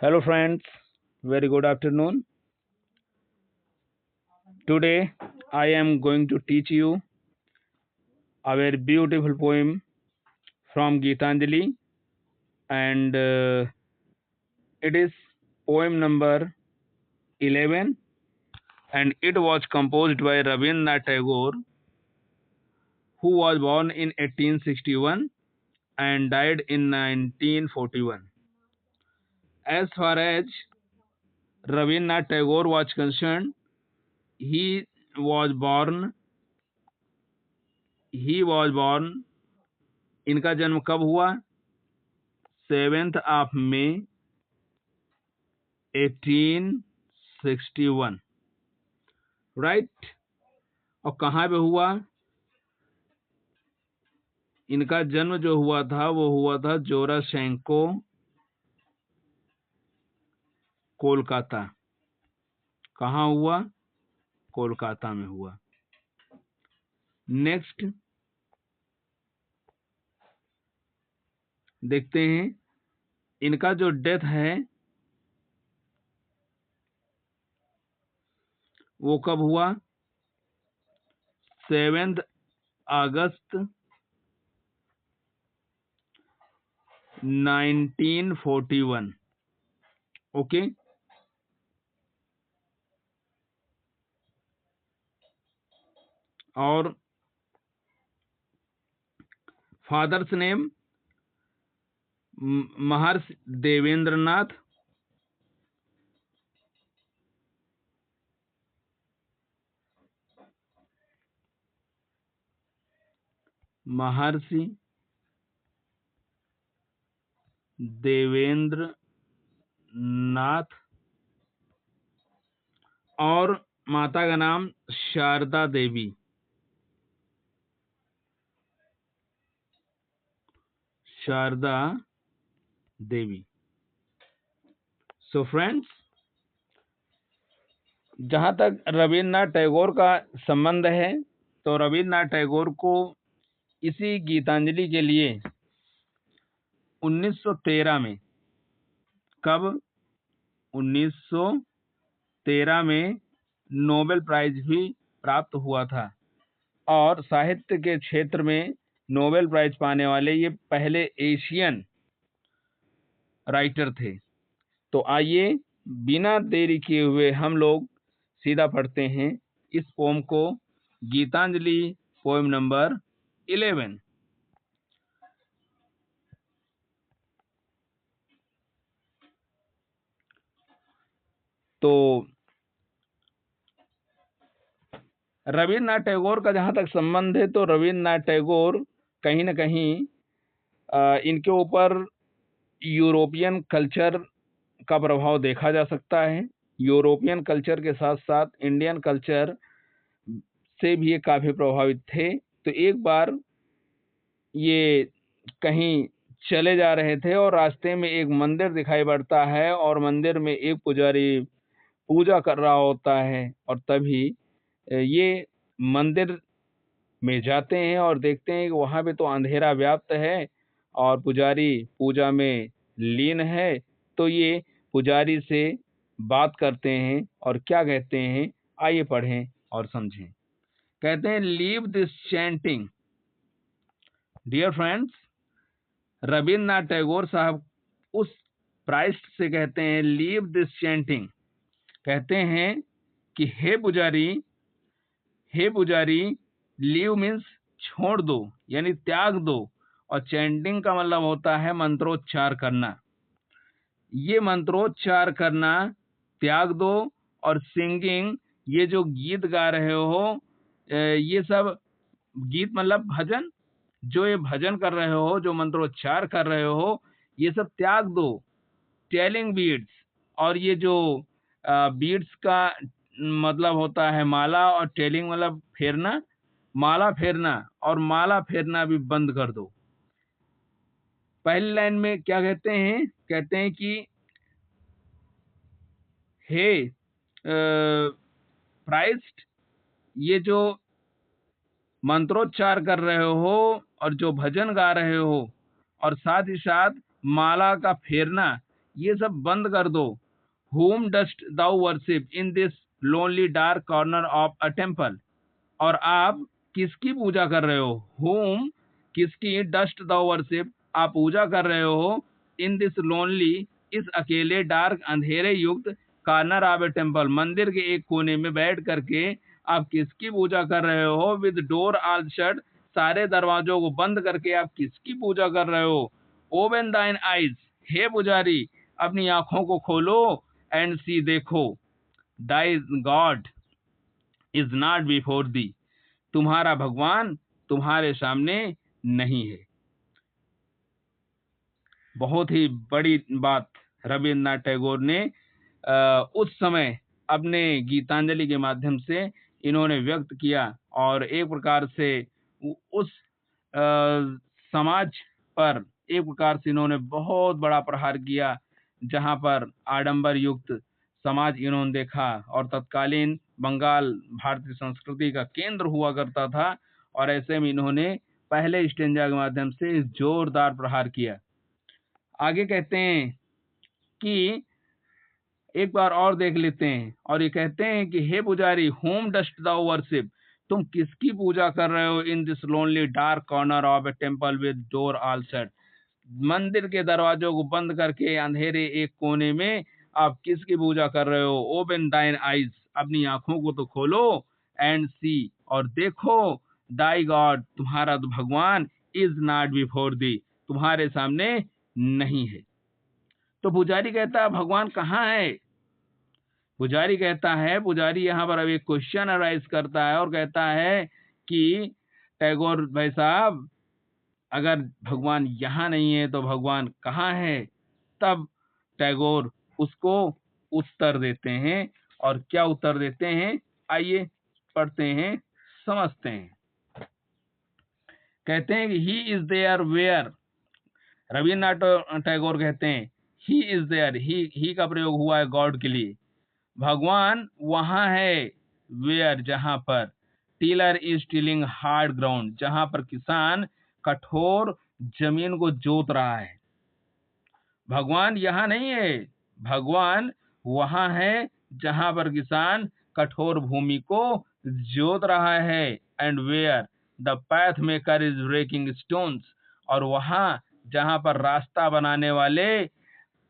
Hello friends, very good afternoon. Today I am going to teach you a very beautiful poem from Gitanjali, and it is poem number 11, and it was composed by Rabindranath Tagore, who was born in 1861 and died in 1941. As far as Rabindranath Tagore was concerned, he was born he was born इनका जन्म कब हुआ? 7th of May 1861, right. और कहाँ पे हुआ? इनका जन्म जो हुआ था वो हुआ था जोराशेंको, कोलकाता। कहाँ हुआ? कोलकाता में हुआ। नेक्स्ट देखते हैं इनका जो डेथ है वो कब हुआ? 7 अगस्त 1941। ओके। और फादर्स नेम महर्षि देवेंद्रनाथ, महर्षि देवेंद्र नाथ, और माता का नाम शारदा देवी। शारदा देवी। सो फ्रेंड्स, जहाँ तक रविन्द्रनाथ टैगोर का संबंध है तो रविन्द्रनाथ टैगोर को इसी गीतांजलि के लिए 1913 में, कब? 1913 में नोबेल प्राइज भी प्राप्त हुआ था, और साहित्य के क्षेत्र में नोबेल प्राइज पाने वाले ये पहले एशियन राइटर थे। तो आइए बिना देरी किए हुए हम लोग सीधा पढ़ते हैं इस पोम को, गीतांजलि पोएम नंबर 11। तो रविन्द्रनाथ टैगोर का जहाँ तक संबंध है तो रविन्द्रनाथ टैगोर कहीं न कहीं इनके ऊपर यूरोपियन कल्चर का प्रभाव देखा जा सकता है। यूरोपियन कल्चर के साथ साथ इंडियन कल्चर से भी ये काफ़ी प्रभावित थे। तो एक बार ये कहीं चले जा रहे थे और रास्ते में एक मंदिर दिखाई पड़ता है, और मंदिर में एक पुजारी पूजा कर रहा होता है, और तभी ये मंदिर में जाते हैं और देखते हैं कि वहाँ पे तो अंधेरा व्याप्त है और पुजारी पूजा में लीन है। तो ये पुजारी से बात करते हैं और क्या कहते हैं, आइए पढ़ें और समझें। कहते हैं, leave this chanting. Dear friends, Rabindranath Tagore साहब उस प्राइस्ट से कहते हैं, लीव दिस चैंटिंग। कहते हैं कि हे पुजारी, लीव मीन्स छोड़ दो, यानी त्याग दो, और चैंटिंग का मतलब होता है मंत्रोच्चार करना। ये मंत्रोच्चार करना त्याग दो, और सिंगिंग, ये जो गीत गा रहे हो, ये सब गीत मतलब भजन, जो ये भजन कर रहे हो, जो मंत्रोच्चार कर रहे हो, ये सब त्याग दो। टेलिंग बीट्स, और ये जो बीट्स का मतलब होता है माला, और टेलिंग मतलब फेरना, माला फेरना, और माला फेरना भी बंद कर दो। पहली लाइन में क्या कहते हैं? कहते हैं कि हे प्राइस्ट, ये जो मंत्रोच्चार कर रहे हो और जो भजन गा रहे हो, और साथ ही साथ माला का फेरना, ये सब बंद कर दो। whom dost thou worship in this lonely dark corner of a temple? और आप किसकी पूजा कर रहे हो? whom, किसकी, डस्ट thou worship, आप पूजा कर रहे हो, इन दिस लोनली, इस अकेले, डार्क, अंधेरे युक्त, कार्नर ऑफ ए टेम्पल, मंदिर के एक कोने में बैठ करके आप किसकी पूजा कर रहे हो? विद डोर ऑल शट, सारे दरवाजों को बंद करके आप किसकी पूजा कर रहे हो? ओपन दाइन आइज, हे पुजारी अपनी आंखों को खोलो, एंड सी, देखो, thy God is not before thee, तुम्हारा भगवान तुम्हारे सामने नहीं है। बहुत ही बड़ी बात रविन्द्रनाथ टैगोर ने उस समय अपने गीतांजलि के माध्यम से इन्होंने व्यक्त किया, और एक प्रकार से उस समाज पर एक प्रकार से इन्होंने बहुत बड़ा प्रहार किया, जहां पर आडंबर युक्त समाज इन्होंने देखा, और तत्कालीन बंगाल भारतीय संस्कृति का केंद्र हुआ करता था, और ऐसे में इन्होंने पहले स्टेंजा के माध्यम से जोरदार प्रहार किया। आगे कहते हैं कि एक बार और देख लेते हैं, और ये कहते हैं कि हे पुजारी, होम डस्ट दाउ वर्शिप, तुम किसकी पूजा कर रहे हो? In this lonely dark corner of A temple with door all shut, मंदिर के दरवाजों को बंद करके अंधेरे एक कोने में आप किसकी पूजा कर रहे हो? ओपन दाइन आइज, अपनी आंखों को तो खोलो, एंड सी, और देखो, दाई गॉड, तुम्हारा भगवान, इज नॉट बिफोर दी, तुम्हारे सामने नहीं है। तो पुजारी कहता है भगवान कहाँ है? पुजारी कहता है, पुजारी यहाँ पर अब एक क्वेश्चन अराइज करता है और कहता है कि टैगोर भाई साहब, अगर भगवान यहाँ नहीं है तो भगवान कहाँ है? तब टैगोर उसको उत्तर देते हैं, और क्या उत्तर देते हैं आइए पढ़ते हैं, समझते हैं। कहते हैं कि he is there where, Rabindranath Tagore कहते हैं ही इज देयर, ही का प्रयोग हुआ है गॉड के लिए, भगवान वहां है, वेयर, जहां पर, tiller is tilling hard ground, जहां पर किसान कठोर जमीन को जोत रहा है। भगवान यहाँ नहीं है, भगवान वहां है जहां पर किसान कठोर भूमि को जोत रहा है। And where the path maker is breaking stones, और वहां जहां पर रास्ता बनाने वाले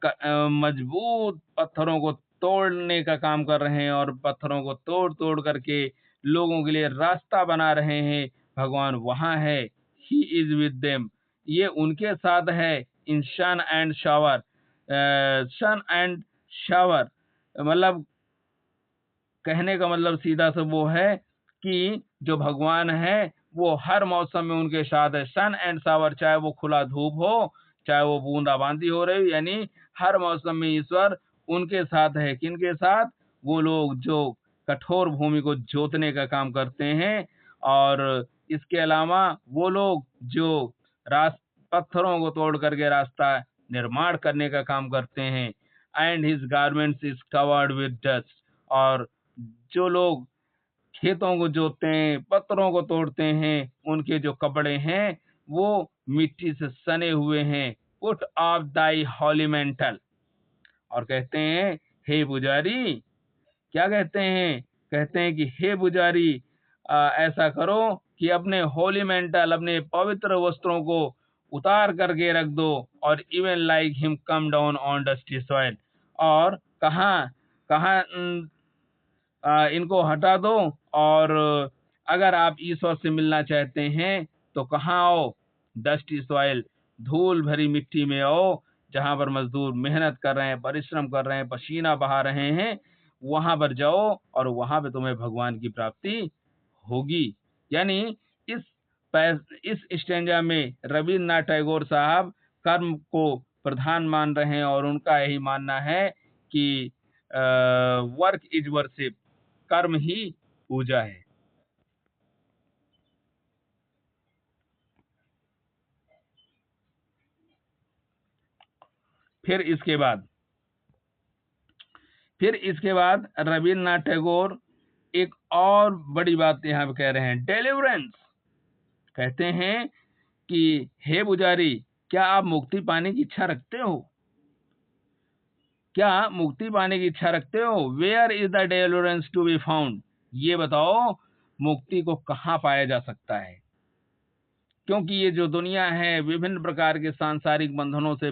मजबूत पत्थरों को तोड़ने का काम कर रहे हैं, और पत्थरों को तोड़ तोड़ करके लोगों के लिए रास्ता बना रहे हैं, भगवान वहां है। ही इज विद देम, ये उनके साथ है। In sun and shower, sun and shower मतलब कहने का मतलब सीधा सा वो है कि जो भगवान है वो हर मौसम में उनके साथ है। सन एंड शावर, चाहे वो खुला धूप हो, चाहे वो बूंदाबांदी हो रही, यानी हर मौसम में ईश्वर उनके साथ है। किनके साथ? वो लोग जो कठोर भूमि को जोतने का काम करते हैं, और इसके अलावा वो लोग जो पत्थरों को तोड़ करके रास्ता निर्माण करने का काम करते हैं। And his garments is covered with dust, और जो लोग खेतों को जोतते हैं, पत्थरों को तोड़ते हैं, उनके जो कपड़े हैं वो मिट्टी से सने हुए हैं। Put off thy holy mantle, और कहते हैं हे पुजारी, क्या कहते हैं? कहते हैं कि हे पुजारी, ऐसा करो कि अपने होली मेंटल, अपने पवित्र वस्त्रों को उतार करके रख दो, और even like him come down on dusty soil, और कहाँ कहाँ इनको हटा दो, और अगर आप ईश्वर से मिलना चाहते हैं तो कहाँ आओ? डस्टी सॉइल, धूल भरी मिट्टी में आओ, जहां पर मजदूर मेहनत कर रहे हैं, परिश्रम कर रहे हैं, पसीना बहा रहे हैं, वहां पर जाओ, और वहां पे तुम्हें भगवान की प्राप्ति होगी। यानी इस इस स्टेंजा में रविन्द्रनाथ टैगोर साहब कर्म को प्रधान मान रहे हैं, और उनका यही मानना है कि वर्क इज वर्शिप, कर्म ही पूजा है। फिर इसके बाद रविन्द्रनाथ टैगोर एक और बड़ी बात यहाँ पे कह रहे हैं, डेलिवरेंस। कहते हैं कि हे पुजारी, क्या आप मुक्ति पाने की इच्छा रखते हो? क्या मुक्ति पाने की इच्छा रखते हो? Where is the deliverance to be found? ये बताओ मुक्ति को कहाँ पाया जा सकता है? क्योंकि ये जो दुनिया है विभिन्न प्रकार के सांसारिक बंधनों से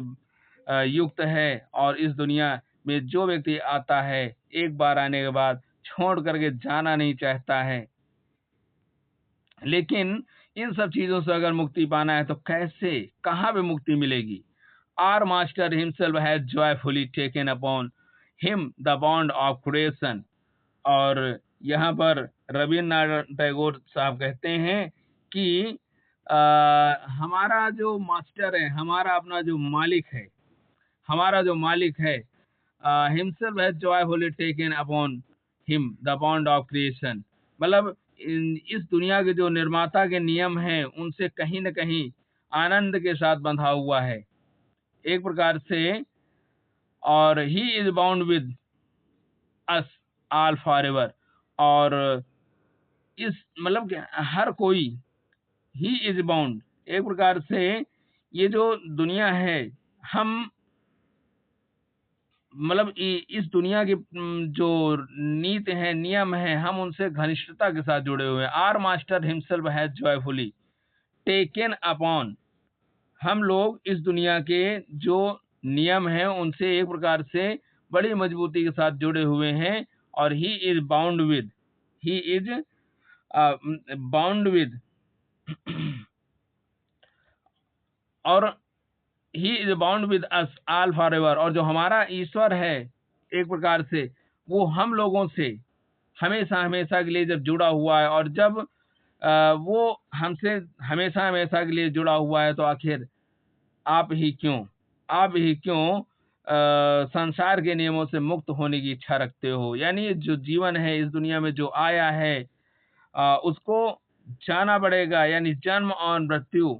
युक्त है, और इस दुनिया में जो व्यक्ति आता है एक बार आने के बाद छोड़ करके जाना नहीं चाहता है। लेकिन इन सब चीजों से अगर मुक्ति पाना है तो कैसे, कहाँ पे मुक्ति मिलेगी? Our master himself has joyfully taken upon him the bond of creation. और यहाँ पर रविन्द्रनाथ टैगोर साहब कहते हैं कि हमारा जो मास्टर है, हमारा अपना जो मालिक है, हमारा जो मालिक है, himself has joyfully taken upon him the bond of creation. मतलब इस दुनिया के जो निर्माता के नियम हैं उनसे कहीं न कहीं आनंद के साथ बंधा हुआ है एक प्रकार से। और he is bound with us all for ever. और इस मतलब कि हर कोई, ही इज बाउंड, एक प्रकार से ये जो दुनिया है, हम मतलब इस दुनिया की जो नीति है, नियम है, हम उनसे घनिष्ठता के साथ जुड़े हुए हैं। Our master himself has joyfully taken upon, हम लोग इस दुनिया के जो नियम हैं उनसे एक प्रकार से बड़ी मजबूती के साथ जुड़े हुए हैं। और he is bound with, he is bound with और he is bound with us all for ever. और जो हमारा ईश्वर है एक प्रकार से वो हम लोगों से हमेशा हमेशा के लिए जब जुड़ा हुआ है, और जब वो हमसे हमेशा हमेशा के लिए जुड़ा हुआ है तो आखिर आप ही क्यों संसार के नियमों से मुक्त होने की इच्छा रखते हो? यानी जो जीवन है इस दुनिया में जो आया है उसको जाना पड़ेगा। यानी जन्म और मृत्यु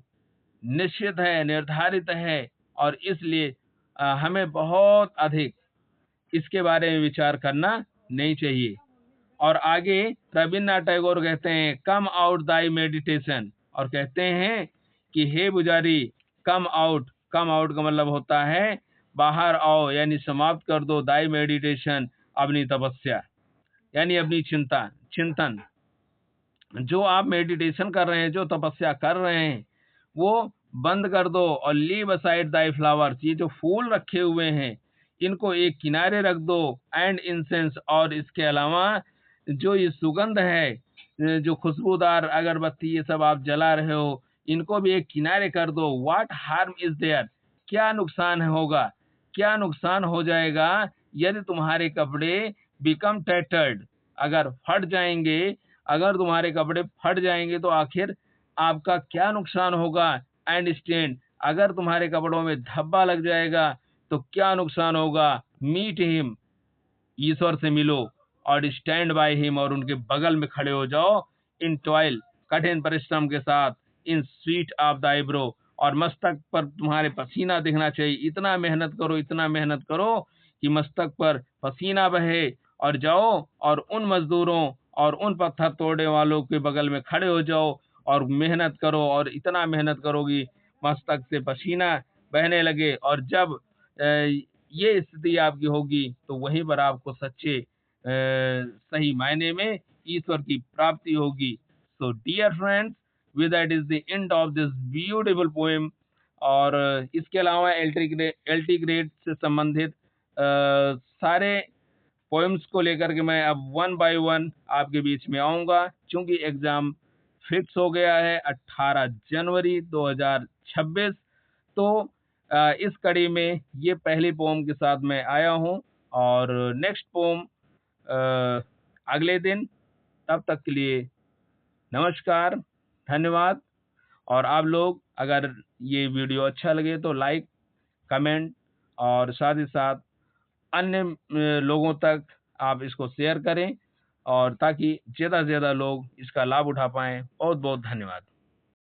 निश्चित है, निर्धारित है, और इसलिए हमें बहुत अधिक इसके बारे में विचार करना नहीं चाहिए। और आगे रविन्द्रनाथ टैगोर कहते हैं कम आउट दाई मेडिटेशन, और कहते हैं कि हे पुजारी कम आउट का मतलब होता है बाहर आओ, यानी समाप्त कर दो दाई मेडिटेशन, अपनी तपस्या, यानी अपनी चिंतन। जो आप मेडिटेशन कर रहे हैं, जो तपस्या कर रहे हैं, वो बंद कर दो। और लीव असाइड दाई फ्लावर्स, ये जो फूल रखे हुए हैं इनको एक किनारे रख दो। एंड इंसेंस, और इसके अलावा जो ये सुगंध है, जो खुशबूदार अगरबत्ती ये सब आप जला रहे हो, इनको भी एक किनारे कर दो। व्हाट हार्म इज देयर, क्या नुकसान होगा, क्या नुकसान हो जाएगा यदि तुम्हारे कपड़े बिकम टैटर्ड, अगर फट जाएंगे, अगर तुम्हारे कपड़े फट जाएंगे तो आखिर आपका क्या नुकसान होगा। एंड स्टेन, अगर तुम्हारे कपड़ों में धब्बा लग जाएगा तो क्या नुकसान होगा। मीट हिम, ईश्वर से मिलो। और स्टैंड बाय हिम, और उनके बगल में खड़े हो जाओ। इन टॉयल, कठिन परिश्रम के साथ। In sweet of the eyebrow, और मस्तक पर तुम्हारे पसीना दिखना चाहिए। इतना मेहनत करो कि मस्तक पर पसीना बहे। और जाओ और उन मजदूरों और उन पत्थर तोड़ने वालों के बगल में खड़े हो जाओ और मेहनत करो, और इतना मेहनत करोगी मस्तक से पसीना बहने लगे। और जब ये स्थिति आपकी होगी तो वहीं पर आपको सच्चे सही मायने में ईश्वर की प्राप्ति होगी। So dear friends, with that is the end of this beautiful poem। और इसके अलावा एल्टी ग्रेड से संबंधित सारे पोएम्स को लेकर के मैं अब 1 बाय 1 आपके बीच में आऊँगा। चूँकि एग्ज़ाम फिक्स हो गया है 18 जनवरी 2026, तो इस कड़ी में ये पहली पोएम के साथ मैं आया हूँ, और नेक्स्ट पोएम अगले दिन। तब तक के लिए नमस्कार, धन्यवाद। और आप लोग अगर ये वीडियो अच्छा लगे तो लाइक, कमेंट, और साथ ही साथ अन्य लोगों तक आप इसको शेयर करें, और ताकि ज़्यादा से ज़्यादा लोग इसका लाभ उठा पाएँ। बहुत बहुत धन्यवाद।